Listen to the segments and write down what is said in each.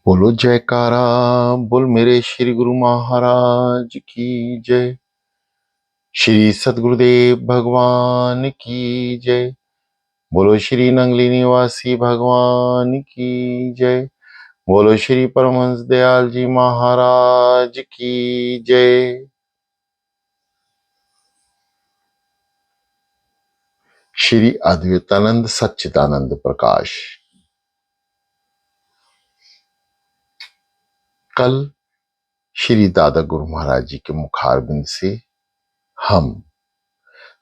बोलो जयकारा। बोल मेरे श्री गुरु महाराज की जय। श्री सद्गुरुदेव भगवान की जय। बोलो श्री नंगली निवासी भगवान की जय। बोलो श्री परमहंस दयाल जी महाराज की जय। श्री अद्वैतानंद सच्चिदानंद प्रकाश। कल श्री दादा गुरु महाराज जी के मुखारबिंद से हम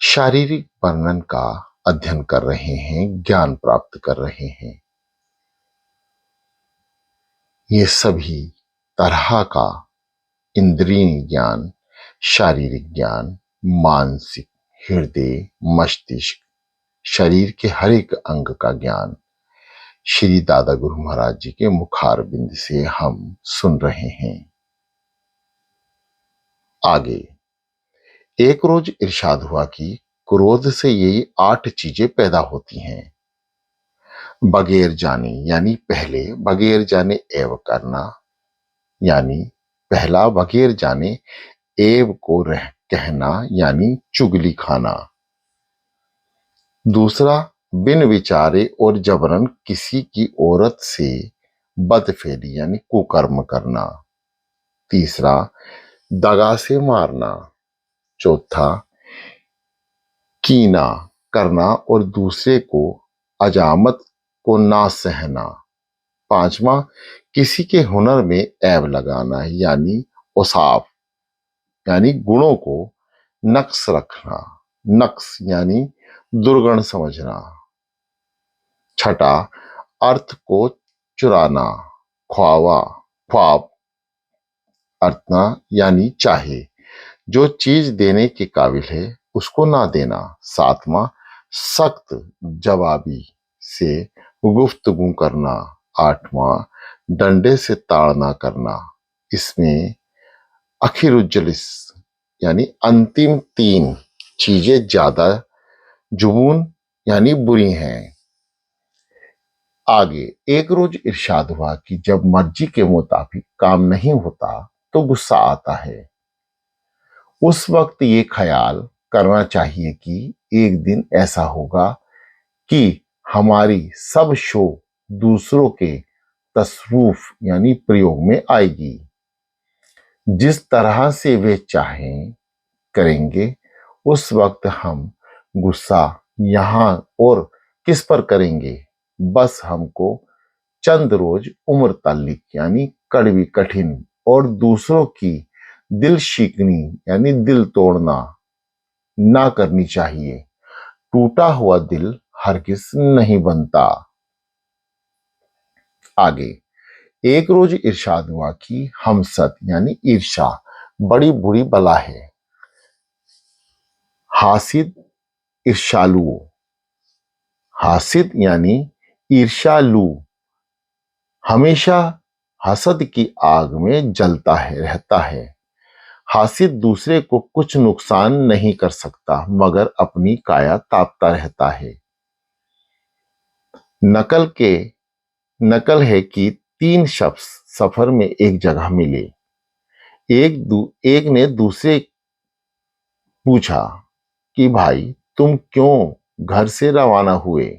शारीरिक वर्णन का अध्ययन कर रहे हैं, ज्ञान प्राप्त कर रहे हैं। ये सभी तरह का इंद्रिय ज्ञान, शारीरिक ज्ञान, मानसिक, हृदय, मस्तिष्क, शरीर के हर एक अंग का ज्ञान श्री दादा गुरु महाराज जी के मुखारबिंद से हम सुन रहे हैं। आगे एक रोज इरशाद हुआ कि क्रोध से यही 8 चीजें पैदा होती हैं। बगैर जाने यानी पहले, बगैर जाने एव करना यानी पहला, बगैर जाने एव को रह कहना यानी चुगली खाना। दूसरा, बिन विचारे और जबरन किसी की औरत से बदफेली यानी कुकर्म करना। तीसरा, दगा से मारना। चौथा, कीना करना और दूसरे को अजामत को ना सहना। पांचवा, किसी के हुनर में ऐब लगाना यानी औसाफ यानी गुणों को नक्स रखना, नक्स यानी दुर्गुण समझना। छठा, अर्थ को चुराना, ख्वावा, ख्वाब अर्थना यानी चाहे, जो चीज देने के काबिल है उसको ना देना। सातवां, सख्त जवाबी से गुफ्तगू करना। आठवां, डंडे से ताड़ना करना। इसमें अखिरुज्जलिस यानी अंतिम 3 चीजें ज्यादा जुबून यानी बुरी हैं। आगे एक रोज इरशाद हुआ कि जब मर्जी के मुताबिक काम नहीं होता तो गुस्सा आता है। उस वक्त ये ख्याल करना चाहिए कि एक दिन ऐसा होगा कि हमारी सब शो दूसरों के तसरूफ यानी प्रयोग में आएगी। जिस तरह से वे चाहें करेंगे। उस वक्त हम गुस्सा यहां और किस पर करेंगे। बस हमको चंद रोज उम्र ताल्लिक यानी कड़वी कठिन और दूसरों की दिल शिकनी यानी दिल तोड़ना ना करनी चाहिए। टूटा हुआ दिल हरगिज नहीं बनता। आगे एक रोज इरशाद हुआ कि हमसद यानी ईर्षा बड़ी बुरी बला है। हासिद ईर्षालु, हासिद यानी ईर्षालु हमेशा हसद की आग में जलता है रहता है। हासिद दूसरे को कुछ नुकसान नहीं कर सकता मगर अपनी काया तापता रहता है। नकल है कि 3 शख्स सफर में एक जगह मिले। एक ने दूसरे पूछा कि भाई तुम क्यों घर से रवाना हुए।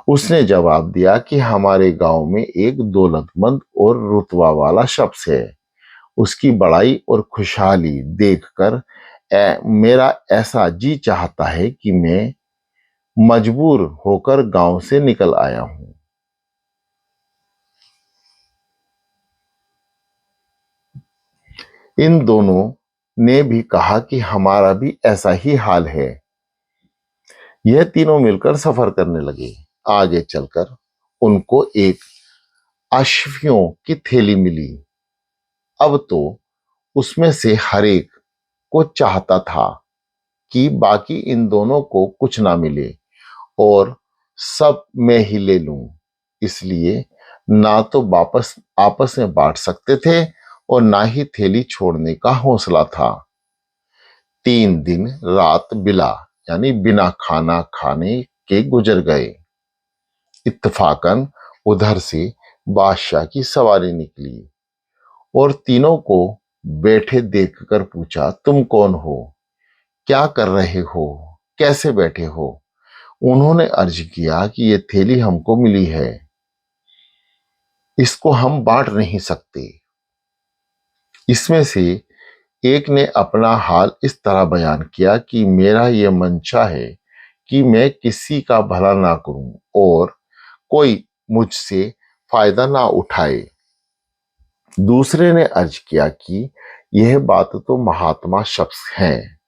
उसने जवाब दिया कि हमारे गांव में एक दौलतमंद और रुतबा वाला शख्स है। उसकी बड़ाई और खुशहाली देखकर मेरा ऐसा जी चाहता है कि मैं मजबूर होकर गांव से निकल आया हूं। इन दोनों ने भी कहा कि हमारा भी ऐसा ही हाल है। यह तीनों मिलकर सफर करने लगे। आगे चलकर उनको एक अश्वियों की थैली मिली। अब तो उसमें से हर एक को चाहता था कि बाकी इन दोनों को कुछ ना मिले और सब मैं ही ले लूं। इसलिए ना तो वापस आपस में बांट सकते थे और ना ही थैली छोड़ने का हौसला था। 3 दिन रात बिला यानी बिना खाना खाने के गुजर गए। इत्तफाकन उधर से बादशाह की सवारी निकली और तीनों को बैठे देखकर पूछा, तुम कौन हो, क्या कर रहे हो, कैसे बैठे हो। उन्होंने अर्ज किया कि ये थैली हमको मिली है, इसको हम बांट नहीं सकते। इसमें से एक ने अपना हाल इस तरह बयान किया कि मेरा यह मंशा है कि मैं किसी का भला ना करूं और कोई मुझसे फायदा ना उठाए। दूसरे ने अर्ज किया कि यह बात तो महात्मा शख्स हैं।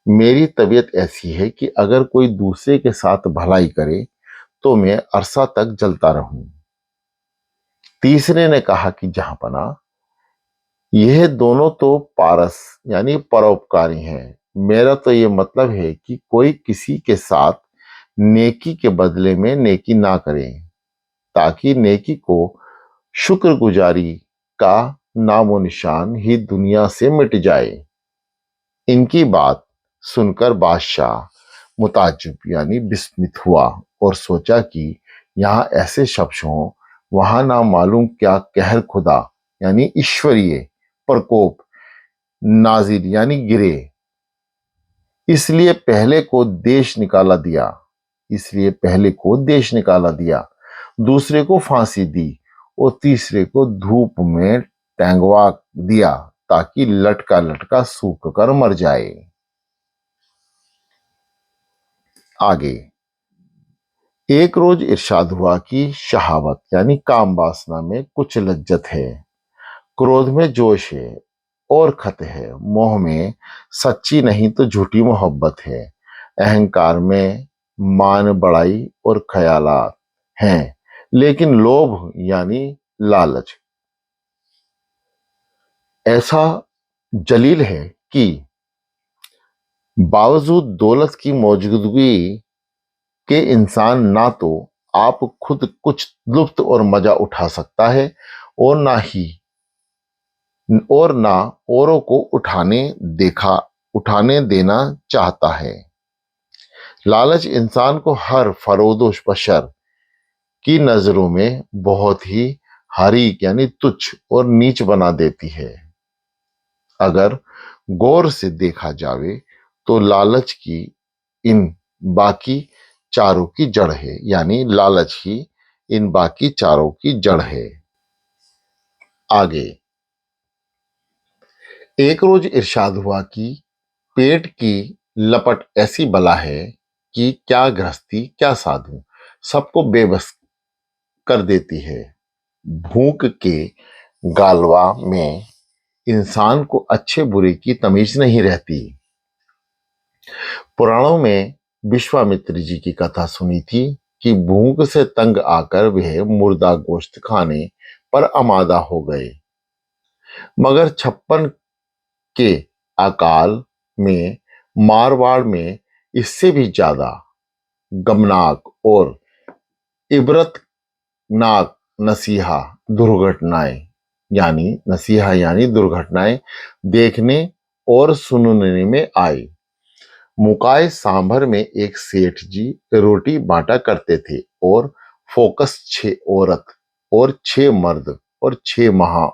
मेरी तबीयत ऐसी है कि अगर कोई दूसरे के साथ भलाई करे तो मैं अरसा तक जलता रहूं। तीसरे ने कहा कि जहांपना, यह दोनों तो पारस यानी परोपकारी हैं। मेरा तो ये मतलब है कि कोई किसी के साथ नेकी के बदले में नेकी ना करे, ताकि नेकी को शुक्रगुजारी का नामो निशान ही दुनिया से मिट जाए। इनकी बात सुनकर बादशाह मुताज्जुब यानी विस्मित हुआ और सोचा कि यहाँ ऐसे शख्स हों, वहां ना मालूम क्या कहर खुदा यानी ईश्वरीय प्रकोप नाजिर यानी गिरे। इसलिए पहले को देश निकाला दिया, दूसरे को फांसी दी और तीसरे को धूप में टंगवा दिया, ताकि लटका लटका सूख कर मर जाए। आगे, एक रोज इरशाद हुआ कि शहावत यानी काम वासना में कुछ लज्जत है, क्रोध में जोश है और खत है, मोह में सच्ची नहीं तो झूठी मोहब्बत है, अहंकार में मान बढ़ाई और ख्यालात हैं, लेकिन लोभ यानी लालच ऐसा जलील है कि बावजूद दौलत की मौजूदगी के इंसान ना तो आप खुद कुछ लुत्फ और मजा उठा सकता है और ना औरों को उठाने देना चाहता है। लालच इंसान को हर फरोदोश बशर की नजरों में बहुत ही हरीक यानी तुच्छ और नीच बना देती है। अगर गौर से देखा जावे तो लालच की इन बाकी चारों की जड़ है, यानी लालच ही इन बाकी चारों की जड़ है। आगे, एक रोज इरशाद हुआ कि पेट की लपट ऐसी बला है कि क्या गृहस्थी क्या साधु सबको बेबस कर देती है। भूख के गालवा में इंसान को अच्छे बुरे की तमीज नहीं रहती। पुराणों में विश्वामित्र जी की कथा सुनी थी कि भूख से तंग आकर वह मुर्दा गोश्त खाने पर आमादा हो गए, मगर 56 के अकाल में मारवाड़ में इससे भी ज्यादा गमनाक और इबरतनाक नसीहा यानी दुर्घटनाएं देखने और सुनने में आई। मुकाय सांभर में एक सेठ जी रोटी बांटा करते थे और फोकस 6 औरत और 6 मर्द और 6 महा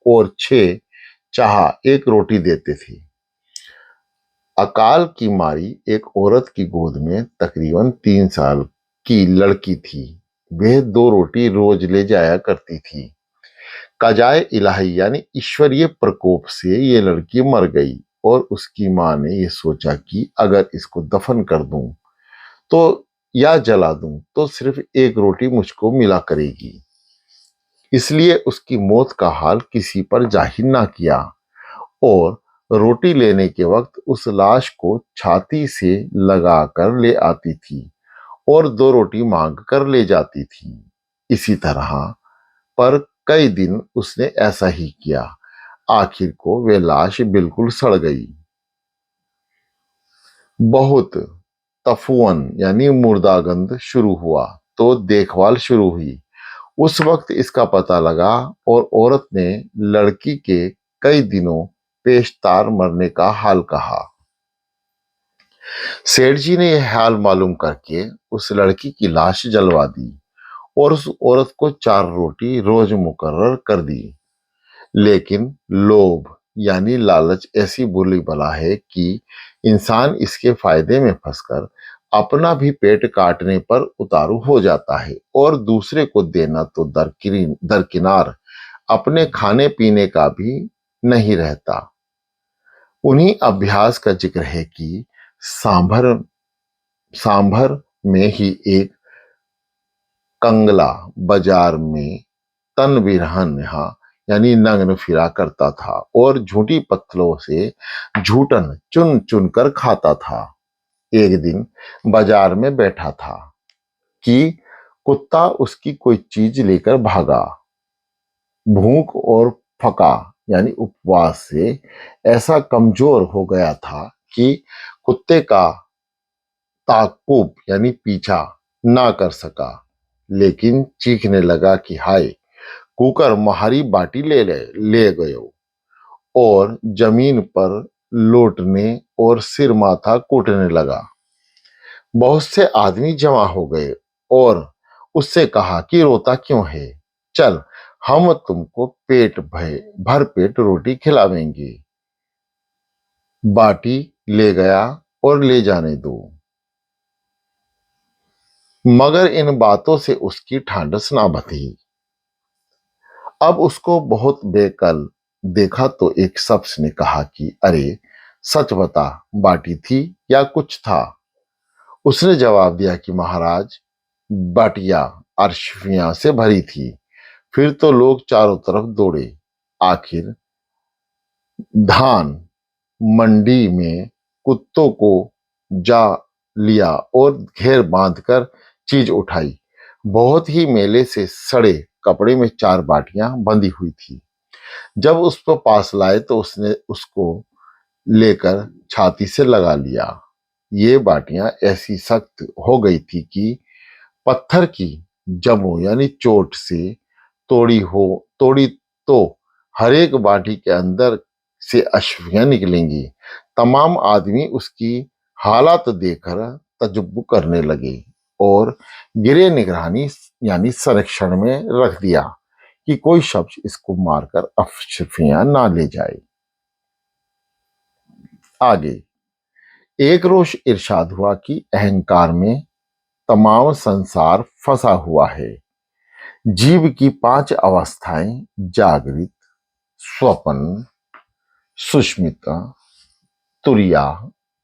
और 6 चाह एक रोटी देते थे। अकाल की मारी एक औरत की गोद में तकरीबन 3 साल की लड़की थी। वह 2 रोटी रोज ले जाया करती थी। कजाए इलाही यानी ईश्वरीय प्रकोप से ये लड़की मर गई और उसकी मां ने यह सोचा कि अगर इसको दफन कर दूं तो या जला दूं तो सिर्फ एक रोटी मुझको मिला करेगी। इसलिए उसकी मौत का हाल किसी पर जाहिर ना किया और रोटी लेने के वक्त उस लाश को छाती से लगा कर ले आती थी और 2 रोटी मांग कर ले जाती थी। इसी तरह पर कई दिन उसने ऐसा ही किया। आखिर को वे लाश बिल्कुल सड़ गई। बहुत तफुअन यानी मुर्दागंध शुरू हुआ तो देखभाल शुरू हुई। उस वक्त इसका पता लगा और औरत ने लड़की के कई दिनों पेशतार मरने का हाल कहा। सेठ जी ने यह हाल मालूम करके उस लड़की की लाश जलवा दी और उस औरत को 4 रोटी रोज मुकर्रर कर दी। लेकिन लोभ यानी लालच ऐसी बुरी बला है कि इंसान इसके फायदे में फंसकर अपना भी पेट काटने पर उतारू हो जाता है और दूसरे को देना तो दरकिनार अपने खाने पीने का भी नहीं रहता। उन्हीं अभ्यास का जिक्र है कि सांभर सांभर में ही एक कंगला बाजार में तन बिरहन यानी नग्न फिरा करता था और झूठी पत्तलों से झूठन चुन चुन कर खाता था। एक दिन बाजार में बैठा था कि कुत्ता उसकी कोई चीज लेकर भागा। भूख और फका यानी उपवास से ऐसा कमजोर हो गया था कि कुत्ते का ताकुब यानी पीछा ना कर सका, लेकिन चीखने लगा कि हाय, कुकर महारी बाटी ले गयो, और जमीन पर लौटने और सिर माथा कूटने लगा। बहुत से आदमी जमा हो गए और उससे कहा कि रोता क्यों है, चल हम तुमको भर पेट रोटी खिलावेंगे। बाटी ले गया और ले जाने दो। मगर इन बातों से उसकी ठांडस ना बंधी। अब उसको बहुत बेकल देखा तो एक शख्स ने कहा कि अरे सच बता, बाटी थी या कुछ था? उसने जवाब दिया कि महाराज, बाटियां अरशियां से भरी थी। फिर तो लोग चारों तरफ दौड़े। आखिर धान मंडी में कुत्तों को जा लिया और घेर बांधकर चीज उठाई। बहुत ही मेले से सड़े कपड़े में 4 बाटियां बंधी हुई थी। जब उसको पास लाए तो उसने उसको लेकर छाती से लगा लिया। ये बाटियां ऐसी सख्त हो गई थी कि पत्थर की जमो यानी चोट से तोड़ी तो हर एक बाटी के अंदर से अश्वियां निकलेंगी। तमाम आदमी उसकी हालात देखकर तजुब करने लगे और गिरे निगरानी यानी संरक्षण में रख दिया कि कोई शख्स इसको मारकर अशर्फियां ना ले जाए। आगे एक रोज इरशाद हुआ कि अहंकार में तमाम संसार फंसा हुआ है। जीव की 5 अवस्थाएं जागृत, स्वप्न, सुष्मिता, तुरिया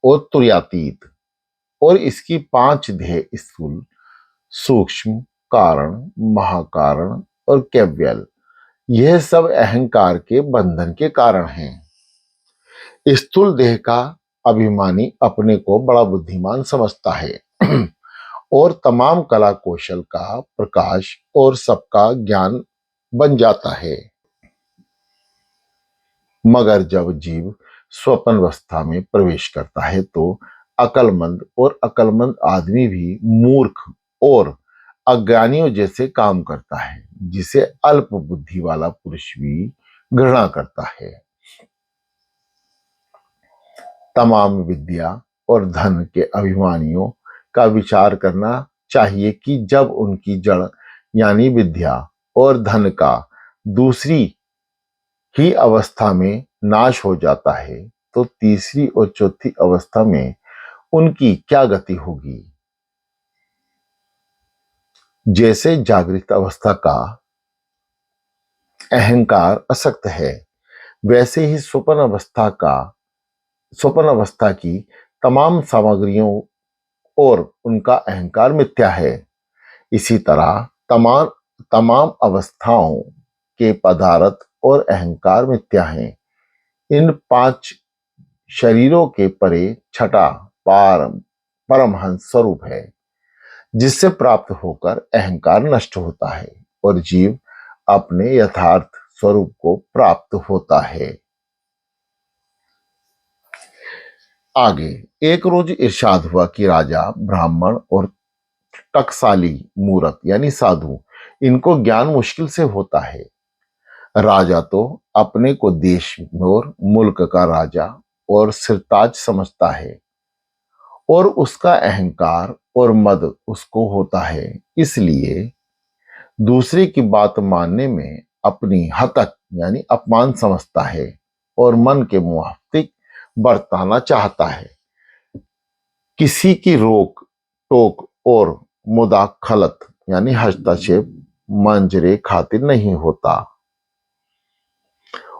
और तुर्यातीत, और इसकी 5 ध्येय स्थूल, सूक्ष्म, कारण, महाकारण और कैव्यल, यह सब अहंकार के बंधन के कारण हैं। स्थूल देह का अभिमानी अपने को बड़ा बुद्धिमान समझता है और तमाम कला कौशल का प्रकाश और सबका ज्ञान बन जाता है। मगर जब जीव स्वप्न अवस्था में प्रवेश करता है तो अकलमंद आदमी भी मूर्ख और अज्ञानियों जैसे काम करता है, जिसे अल्प बुद्धि वाला पुरुष भी घृणा करता है। तमाम विद्या और धन के अभिमानियों का विचार करना चाहिए कि जब उनकी जड़ यानी विद्या और धन का दूसरी ही अवस्था में नाश हो जाता है तो तीसरी और चौथी अवस्था में उनकी क्या गति होगी। जैसे जागृत अवस्था का अहंकार असक्त है, वैसे ही स्वप्न अवस्था की तमाम सामग्रियों और उनका अहंकार मिथ्या है। इसी तरह तमाम तमाम अवस्थाओं के पदार्थ और अहंकार मिथ्या हैं। इन 5 शरीरों के परे छठा परमहंस स्वरूप है, जिससे प्राप्त होकर अहंकार नष्ट होता है और जीव अपने यथार्थ स्वरूप को प्राप्त होता है। आगे एक रोज इरशाद हुआ कि राजा, ब्राह्मण और टकसाली मूर्ख यानी साधु, इनको ज्ञान मुश्किल से होता है। राजा तो अपने को देश और मुल्क का राजा और सिरताज समझता है और उसका अहंकार और मद उसको होता है। इसलिए दूसरे की बात मानने में अपनी हतक यानी अपमान समझता है और मन के मुआफिक बरताना चाहता है। किसी की रोक टोक और मुदाखलत यानी हस्तक्षेप मंजरे खातिर नहीं होता।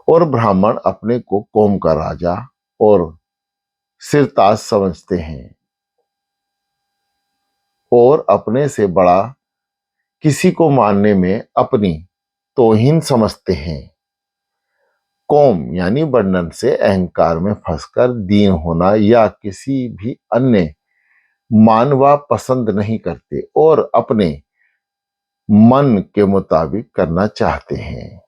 और ब्राह्मण अपने को कौम का राजा और सिरताज समझते हैं और अपने से बड़ा किसी को मानने में अपनी तौहीन समझते हैं। कौम यानी वर्णन से अहंकार में फंसकर दीन होना या किसी भी अन्य मानवा पसंद नहीं करते और अपने मन के मुताबिक करना चाहते हैं।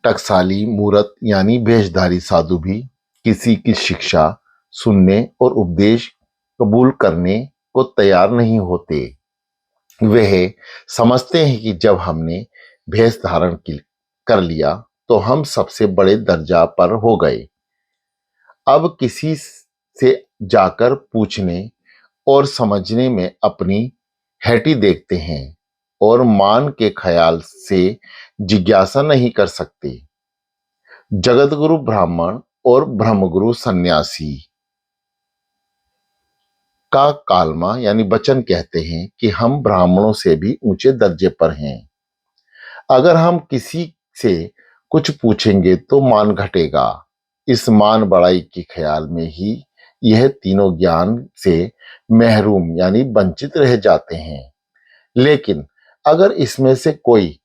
टकसाली मूरत यानी भेषधारी साधु भी किसी की शिक्षा सुनने और उपदेश कबूल करने को तैयार नहीं होते। वह समझते हैं कि जब हमने भेष धारण कर लिया तो हम सबसे बड़े दर्जा पर हो गए। अब किसी से जाकर पूछने और समझने में अपनी हैटी देखते हैं और मान के ख्याल से जिज्ञासा नहीं कर सकते। जगतगुरु ब्राह्मण और ब्रह्मगुरु सन्यासी का कालमा यानी वचन कहते हैं कि हम ब्राह्मणों से भी ऊंचे दर्जे पर हैं। अगर हम किसी से कुछ पूछेंगे तो मान घटेगा। इस मान बढ़ाई के ख्याल में ही यह तीनों ज्ञान से महरूम यानी वंचित रह जाते हैं। लेकिन अगर इसमें से कोई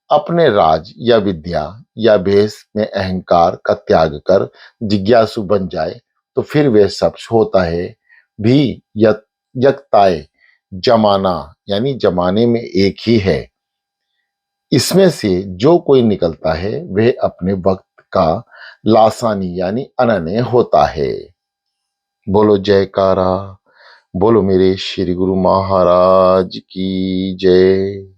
अपने राज या विद्या या भेष में अहंकार का त्याग कर जिज्ञासु बन जाए तो फिर वह सब होता है भी यकताए जमाना यानी जमाने में एक ही है। इसमें से जो कोई निकलता है वह अपने वक्त का लासानी यानी अनन्य होता है। बोलो जयकारा। बोलो मेरे श्री गुरु महाराज की जय।